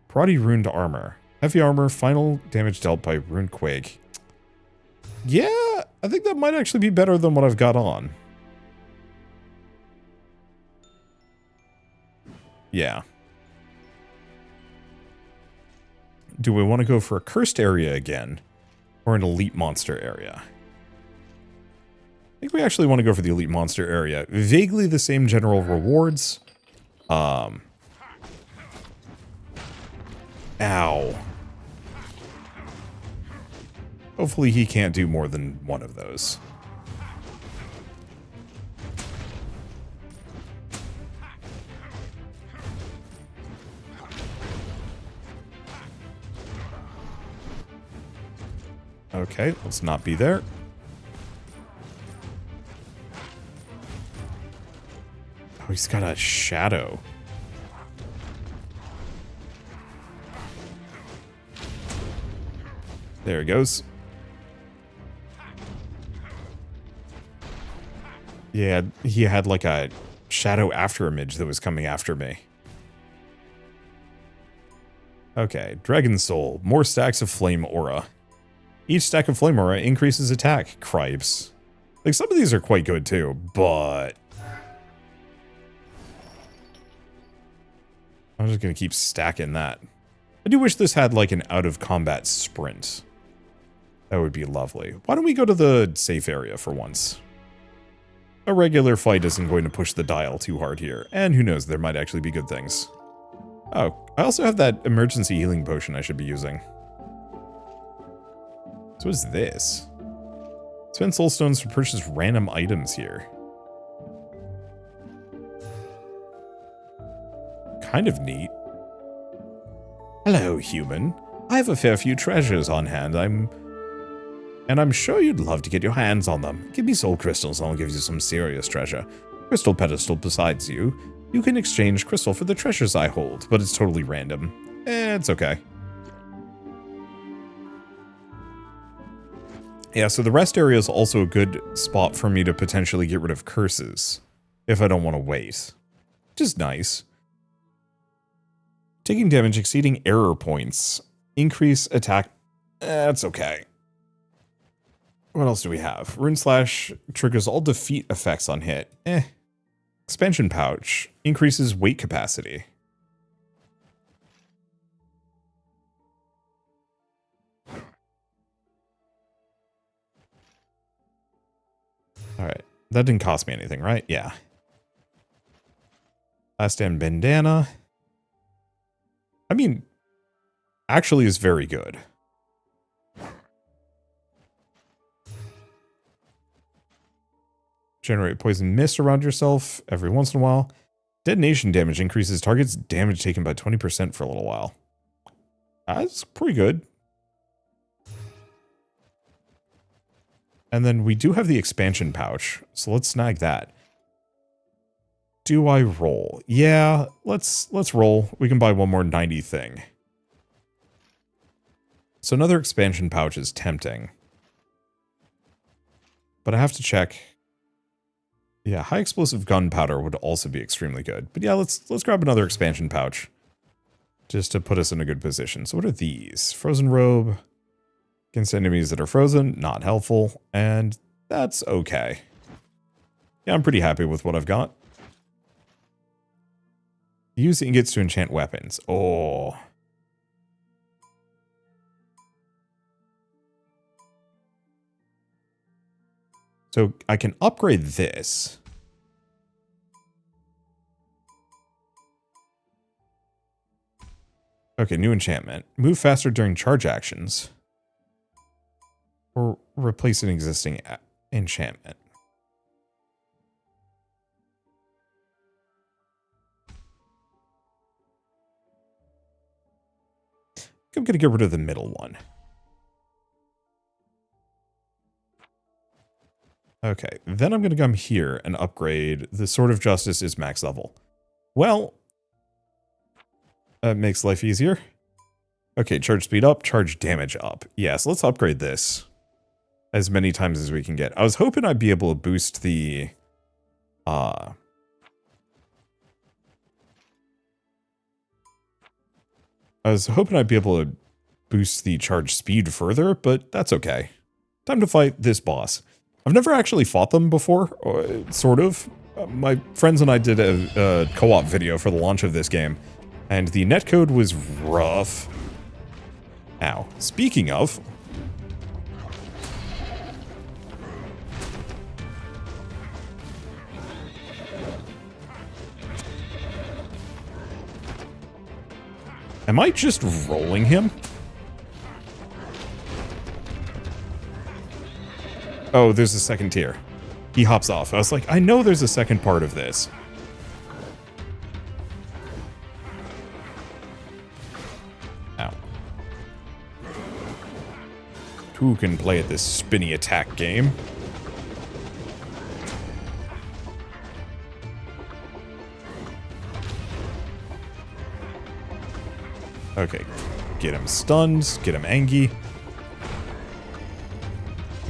Parati Ruined Armor. Heavy Armor, final damage dealt by Ruined Quake. Yeah, I think that might actually be better than what I've got on. Yeah. Do we want to go for a cursed area again? or an elite monster area? I think we actually want to go for the elite monster area. Vaguely the same general rewards. Ow. Hopefully he can't do more than one of those. Okay, let's not be there. Oh, he's got a shadow. There he goes. Yeah, he had like a shadow afterimage that was coming after me. Okay, Dragon Soul. More stacks of Flame Aura. Each stack of Flame Aura increases attack. Cripes. Like, some of these are quite good too, but... I'm just gonna keep stacking that. I do wish this had like an out-of-combat sprint. That would be lovely. Why don't we go to the safe area for once? A regular fight isn't going to push the dial too hard here, and who knows, there might actually be good things. Oh, I also have that emergency healing potion I should be using. So what is this? Spend soul stones to purchase random items here. Kind of neat. Hello, human. I have a fair few treasures on hand. I'm sure you'd love to get your hands on them. Give me soul crystals and I'll give you some serious treasure. Crystal pedestal besides you. You can exchange crystal for the treasures I hold, but it's totally random. It's okay. Yeah, so the rest area is also a good spot for me to potentially get rid of curses, if I don't want to wait. Which is nice. Taking damage exceeding error points. Increase attack. That's okay. What else do we have? Rune Slash triggers all defeat effects on hit. Expansion Pouch increases weight capacity. Alright. That didn't cost me anything, right? Yeah. Last Stand Bandana. I mean, actually is very good. Generate poison mist around yourself every once in a while. Detonation damage increases target's damage taken by 20% for a little while. That's pretty good. And then we do have the expansion pouch, so let's snag that. Do I roll? Yeah, let's roll. We can buy one more 90 thing. So another expansion pouch is tempting. But I have to check. Yeah, high explosive gunpowder would also be extremely good. But yeah, let's grab another expansion pouch. Just to put us in a good position. So what are these? Frozen robe. Against enemies that are frozen, not helpful. And that's okay. Yeah, I'm pretty happy with what I've got. Use ingots to enchant weapons. Oh. So I can upgrade this. Okay, new enchantment. Move faster during charge actions. Or replace an existing enchantment. I'm going to get rid of the middle one. Okay, then I'm going to come here and upgrade. The Sword of Justice is max level. Well, that makes life easier. Okay, charge speed up, charge damage up. Yes, let's upgrade this as many times as we can get. I was hoping I'd be able to boost the... I was hoping I'd be able to boost the charge speed further, but that's okay. Time to fight this boss. I've never actually fought them before, sort of. My friends and I did a co-op video for the launch of this game, and the netcode was rough. Ow. Speaking of... Am I just rolling him? Oh, there's a second tier. He hops off. I was like, I know there's a second part of this. Ow. Who can play at this spinny attack game? Okay, get him stunned, get him angry.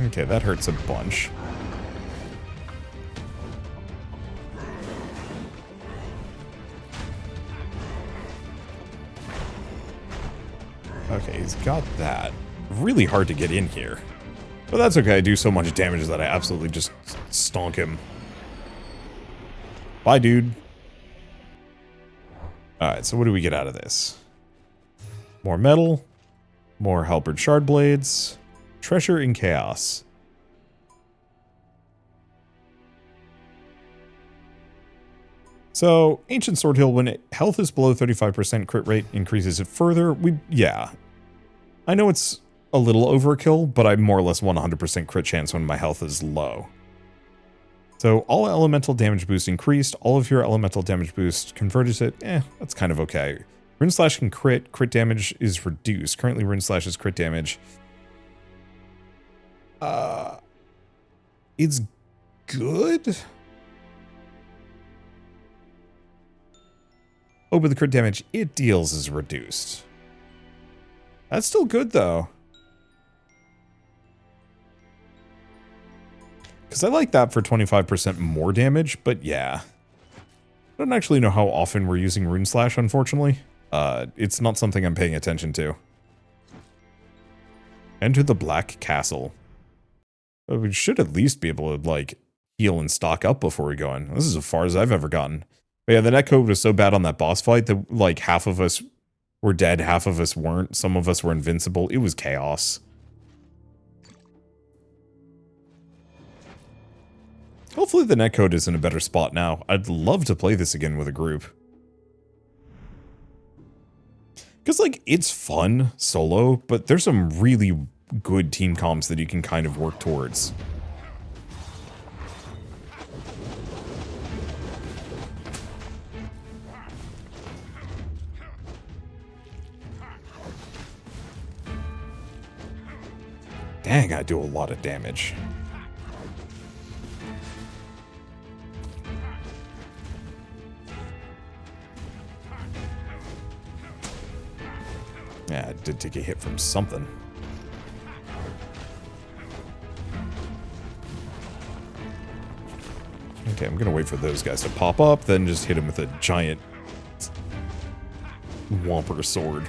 Okay, that hurts a bunch. Okay, he's got that. Really hard to get in here. But that's okay, I do so much damage that I absolutely just stonk him. Bye, dude. Alright, so what do we get out of this? More metal. More halberd shard blades. Treasure in chaos. So, Ancient Sword Hill, when health is below 35%, crit rate increases it further. Yeah. I know it's a little overkill, but I more or less 100% crit chance when my health is low. So, all elemental damage boost increased. All of your elemental damage boost converted to, that's kind of okay. Rune Slash can crit. Crit damage is reduced. Currently, Rune Slash's crit damage... it's good? Oh, but the crit damage it deals is reduced. That's still good, though. Because I like that for 25% more damage, but yeah. I don't actually know how often we're using Rune Slash, unfortunately. It's not something I'm paying attention to. Enter the Black Castle. We should at least be able to, like, heal and stock up before we go in. This is as far as I've ever gotten. But yeah, the netcode was so bad on that boss fight that, like, half of us were dead, half of us weren't. Some of us were invincible. It was chaos. Hopefully the netcode is in a better spot now. I'd love to play this again with a group. Because, like, it's fun solo, but there's some really good team comps that you can kind of work towards. Dang, I do a lot of damage. Yeah, I did take a hit from something. Okay, I'm gonna wait for those guys to pop up, then just hit him with a giant Whomper sword.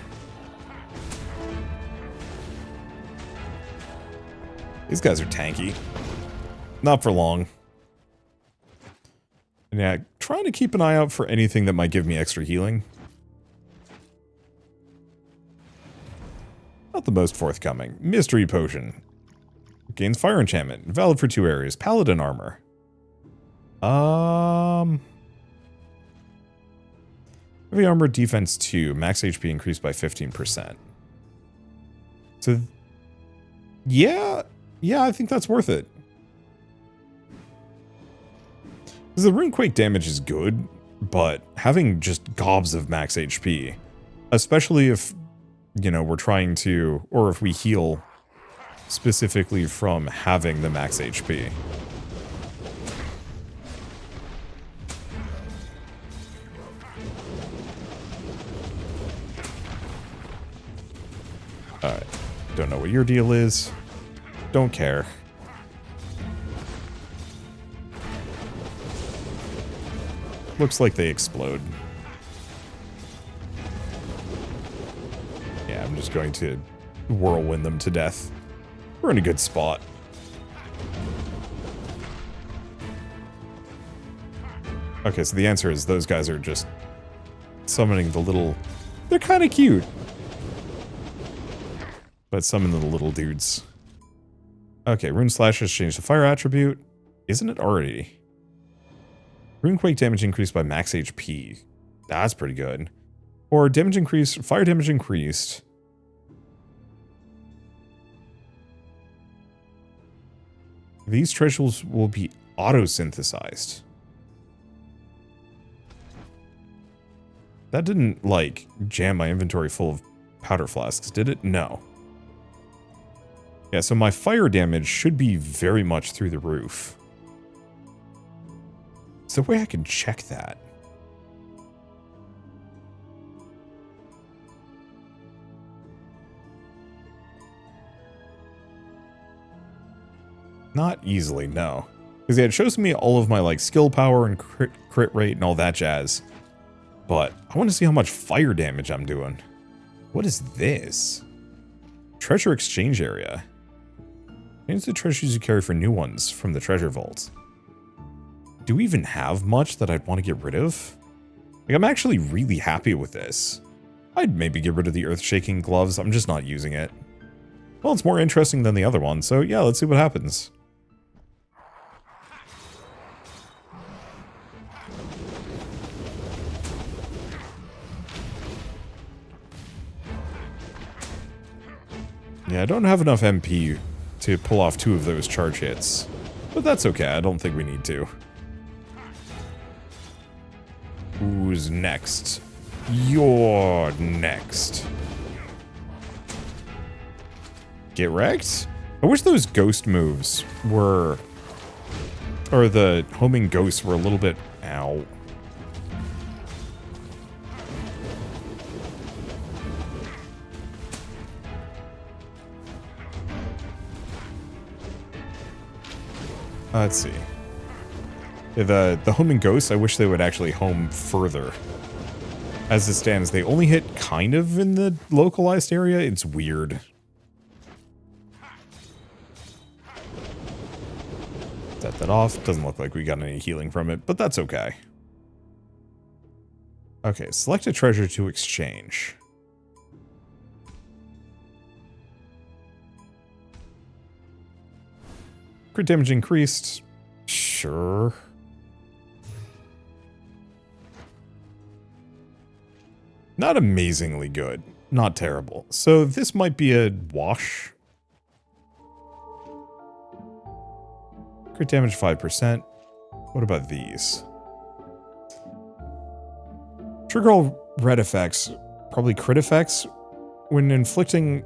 These guys are tanky. Not for long. And yeah, trying to keep an eye out for anything that might give me extra healing. Not the most forthcoming. Mystery Potion. Gains Fire Enchantment. Valid for 2 areas. Paladin Armor. Heavy Armor Defense 2. Max HP increased by 15%. So, yeah, I think that's worth it. Because the Runequake damage is good, but having just gobs of max HP, especially if, you know, we're trying to, or if we heal specifically from having the max HP. Alright. Don't know what your deal is. Don't care. Looks like they explode. Yeah, I'm just going to whirlwind them to death. We're in a good spot. Okay, so the answer is those guys are just summoning the little... They're kind of cute. But summon the little dudes. Okay, Rune Slash has changed the fire attribute. Isn't it already? Runequake damage increased by max HP. That's pretty good. Or damage increased, fire damage increased. These treasures will be auto-synthesized. That didn't, like, jam my inventory full of powder flasks, did it? No. Yeah, so my fire damage should be very much through the roof. Is there a way I can check that? Not easily, no. Because yeah, it shows me all of my like skill power and crit rate and all that jazz. But I want to see how much fire damage I'm doing. What is this? Treasure exchange area. Change the treasures you carry for new ones from the treasure vault. Do we even have much that I'd want to get rid of? Like, I'm actually really happy with this. I'd maybe get rid of the earth-shaking gloves. I'm just not using it. Well, it's more interesting than the other one, so yeah, let's see what happens. Yeah, I don't have enough MP to pull off 2 of those charge hits. But that's okay, I don't think we need to. Who's next? You're next. Get wrecked? I wish those ghost moves were... Or the homing ghosts were a little bit... Ow. Let's see. The homing ghosts, I wish they would actually home further. As it stands, they only hit kind of in the localized area. It's weird. Set that off. Doesn't look like we got any healing from it, but that's okay. Okay, select a treasure to exchange. Crit damage increased. Sure. Not amazingly good. Not terrible. So this might be a wash. Crit damage 5%. What about these? Trigger all red effects, probably crit effects, when inflicting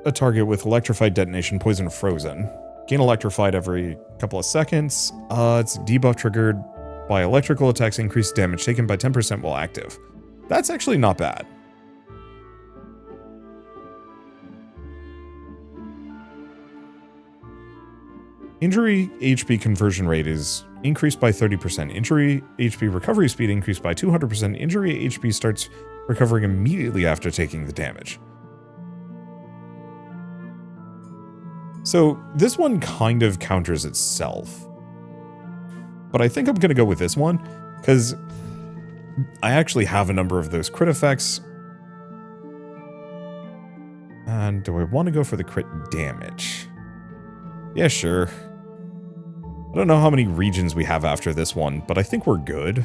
a target with electrified detonation, poison, frozen. Gain electrified every couple of seconds. It's debuff triggered by electrical attacks, increased damage taken by 10% while active. That's actually not bad. Injury HP conversion rate is increased by 30%. Injury HP recovery speed increased by 200%. Injury HP starts recovering immediately after taking the damage. So this one kind of counters itself. But I think I'm going to go with this one, because I actually have a number of those crit effects. And do I want to go for the crit damage? Yeah, sure. I don't know how many regions we have after this one, but I think we're good.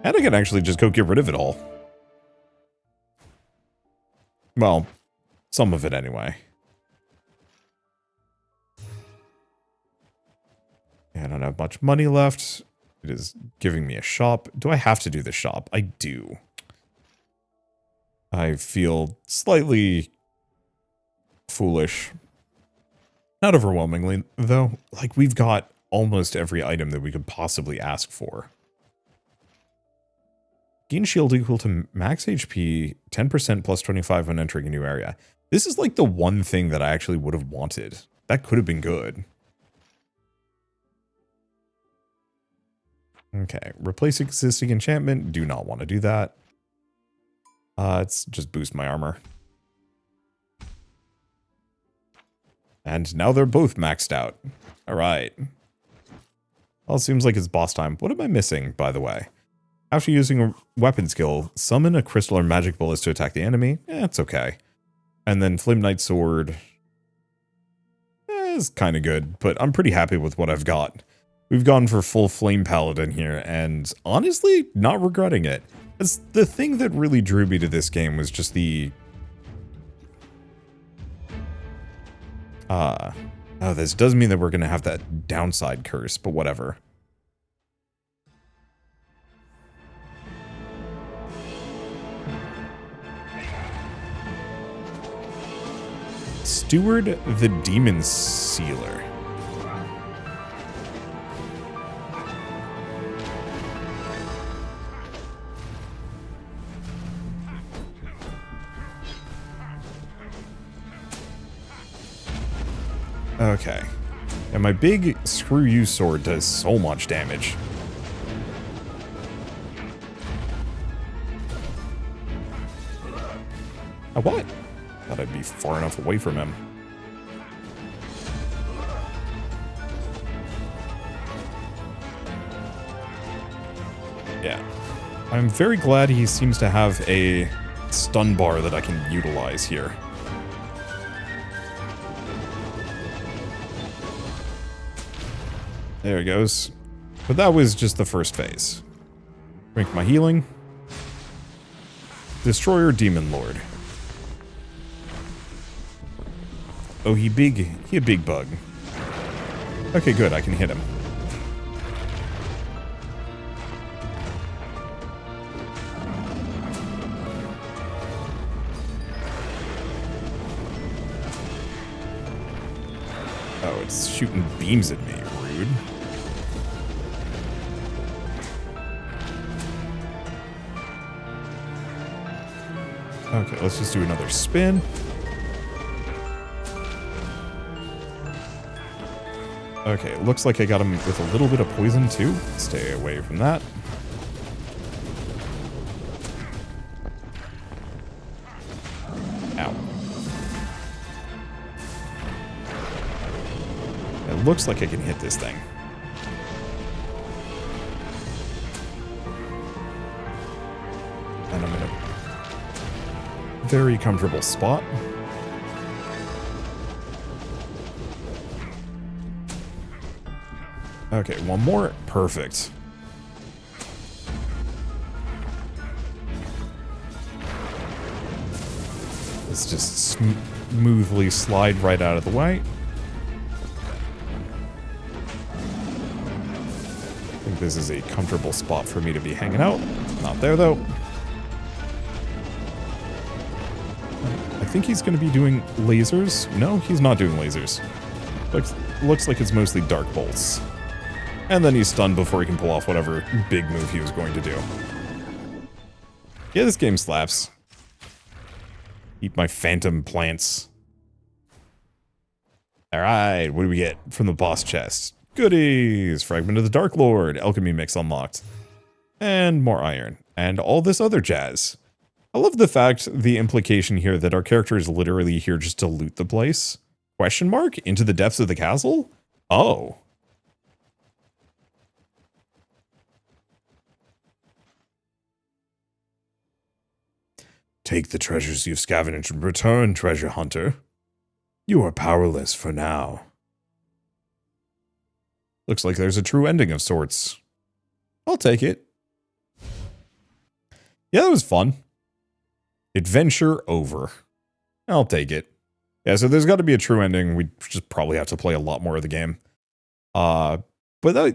And I can actually just go get rid of it all. Well, some of it anyway. I don't have much money left. It is giving me a shop. Do I have to do the shop? I do. I feel slightly foolish. Not overwhelmingly, though. Like, we've got almost every item that we could possibly ask for. Gain shield equal to max HP, 10% plus 25 when entering a new area. This is like the one thing that I actually would have wanted. That could have been good. Okay, replace existing enchantment. Do not want to do that. Let's just boost my armor. And now they're both maxed out. Alright. Well, it seems like it's boss time. What am I missing, by the way? After using a weapon skill, summon a crystal or magic bullets to attack the enemy. It's okay. And then Flame Knight Sword is kind of good, but I'm pretty happy with what I've got. We've gone for full Flame Paladin here, and honestly, not regretting it. As the thing that really drew me to this game was just the... oh, this does mean that we're going to have that downside curse, but whatever. Steward the Demon Sealer. Okay. And my big screw you sword does so much damage. Oh, what? Thought I'd be far enough away from him. Yeah. I'm very glad he seems to have a stun bar that I can utilize here. There it goes. But that was just the first phase. Drink my healing. Destroyer Demon Lord. Oh, he a big bug. Okay, good, I can hit him. Oh, it's shooting beams at me, rude. Okay, let's just do another spin. Okay, it looks like I got him with a little bit of poison too. Stay away from that. Ow. It looks like I can hit this thing. And I'm in a very comfortable spot. Okay, one more. Perfect. Let's just smoothly slide right out of the way. I think this is a comfortable spot for me to be hanging out. Not there, though. I think he's going to be doing lasers. No, he's not doing lasers. Looks like it's mostly dark bolts. And then he's stunned before he can pull off whatever big move he was going to do. Yeah, this game slaps. Eat my phantom plants. Alright, what do we get from the boss chest? Goodies! Fragment of the Dark Lord, alchemy mix unlocked. And more iron. And all this other jazz. I love the fact, the implication here that our character is literally here just to loot the place. Question mark? Into the depths of the castle? Oh. Take the treasures you've scavenged and return, treasure hunter. You are powerless for now. Looks like there's a true ending of sorts. I'll take it. Yeah, that was fun. Adventure over. I'll take it. Yeah, so there's got to be a true ending. We just probably have to play a lot more of the game. But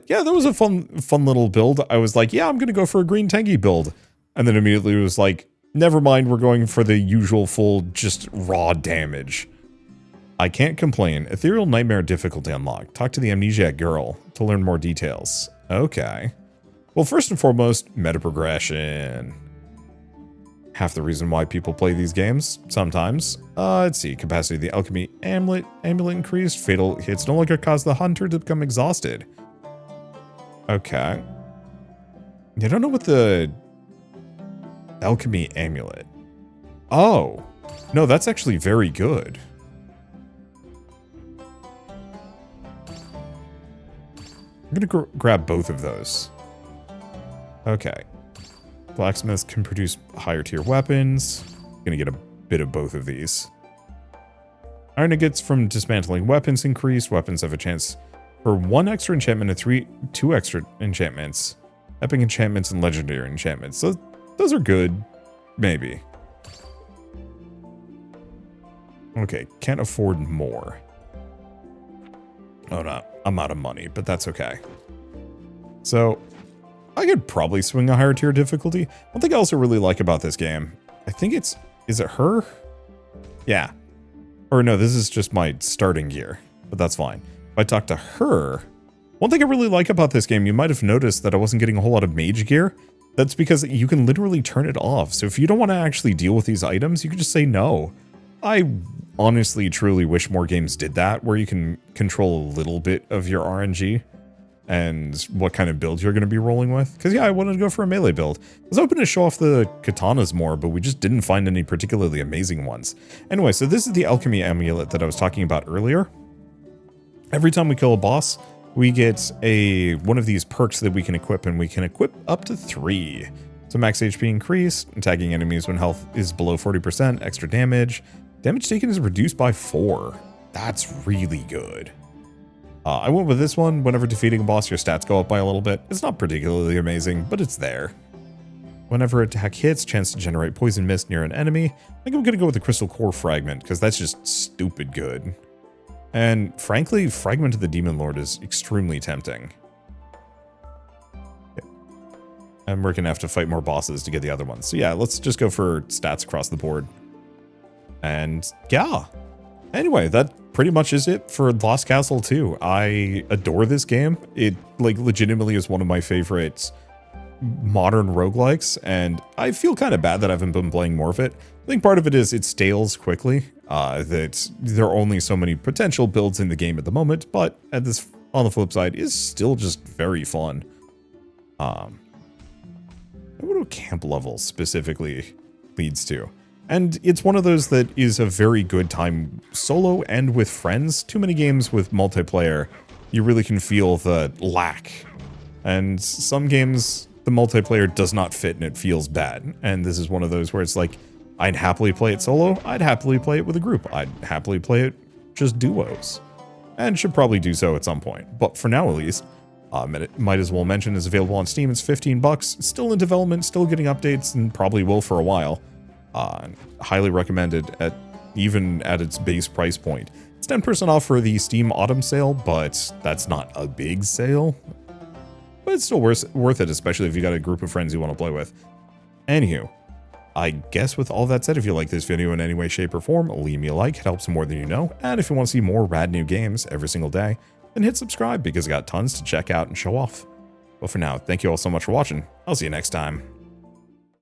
yeah, that was a fun little build. I was like, yeah, I'm going to go for a green tanky build. And then immediately was like, never mind, we're going for the usual full, just raw damage. I can't complain. Ethereal Nightmare difficulty unlocked. Talk to the amnesiac girl to learn more details. Okay. Well, first and foremost, meta progression. Half the reason why people play these games, sometimes. Let's see. Capacity of the alchemy amulet increased. Fatal hits no longer cause the hunter to become exhausted. Okay. I don't know what the... alchemy amulet. Oh. No, that's actually very good. I'm gonna grab both of those. Okay. Blacksmiths can produce higher tier weapons. Gonna get a bit of both of these. Iron ingots from dismantling weapons increased. Weapons have a chance For 1 extra enchantment and 2 extra enchantments. Epic enchantments and legendary enchantments. So those are good. Maybe. Okay, can't afford more. Oh no, I'm out of money, but that's okay. So, I could probably swing a higher tier difficulty. One thing I also really like about this game, I think it's, is it her? Yeah. Or no, this is just my starting gear, but that's fine. If I talk to her, one thing I really like about this game, you might have noticed that I wasn't getting a whole lot of mage gear. That's because you can literally turn it off. So if you don't want to actually deal with these items, you can just say no. I honestly, truly wish more games did that, where you can control a little bit of your RNG and what kind of build you're going to be rolling with. Because yeah, I wanted to go for a melee build. I was hoping to show off the katanas more, but we just didn't find any particularly amazing ones. Anyway, so this is the alchemy amulet that I was talking about earlier. Every time we kill a boss, we get one of these perks that we can equip, and we can equip up to 3. So max HP increase, attacking enemies when health is below 40%, extra damage. Damage taken is reduced by 4. That's really good. I went with this one. Whenever defeating a boss, your stats go up by a little bit. It's not particularly amazing, but it's there. Whenever attack hits, chance to generate poison mist near an enemy. I think I'm going to go with the crystal core fragment, because that's just stupid good. And frankly, Fragment of the Demon Lord is extremely tempting. Yeah. And we're going to have to fight more bosses to get the other ones. So yeah, let's just go for stats across the board. And yeah. Anyway, that pretty much is it for Lost Castle 2. I adore this game. It like legitimately is one of my favorite modern roguelikes, and I feel kind of bad that I haven't been playing more of it. I think part of it is it stales quickly, that there are only so many potential builds in the game at the moment, but on the flip side, is still just very fun. What do camp levels specifically leads to? And it's one of those that is a very good time solo and with friends. Too many games with multiplayer, you really can feel the lack. And some games, the multiplayer does not fit and it feels bad. And this is one of those where it's like, I'd happily play it solo, I'd happily play it with a group, I'd happily play it just duos. And should probably do so at some point. But for now at least, might as well mention it's available on Steam. It's 15 bucks, it's still in development, still getting updates, and probably will for a while. Highly recommended even at its base price point. It's 10% off for the Steam Autumn sale, but that's not a big sale. But it's still worth it, especially if you got a group of friends you want to play with. Anywho, I guess with all that said, if you like this video in any way, shape, or form, leave me a like. It helps more than you know. And if you want to see more rad new games every single day, then hit subscribe because I got tons to check out and show off. But for now, thank you all so much for watching. I'll see you next time.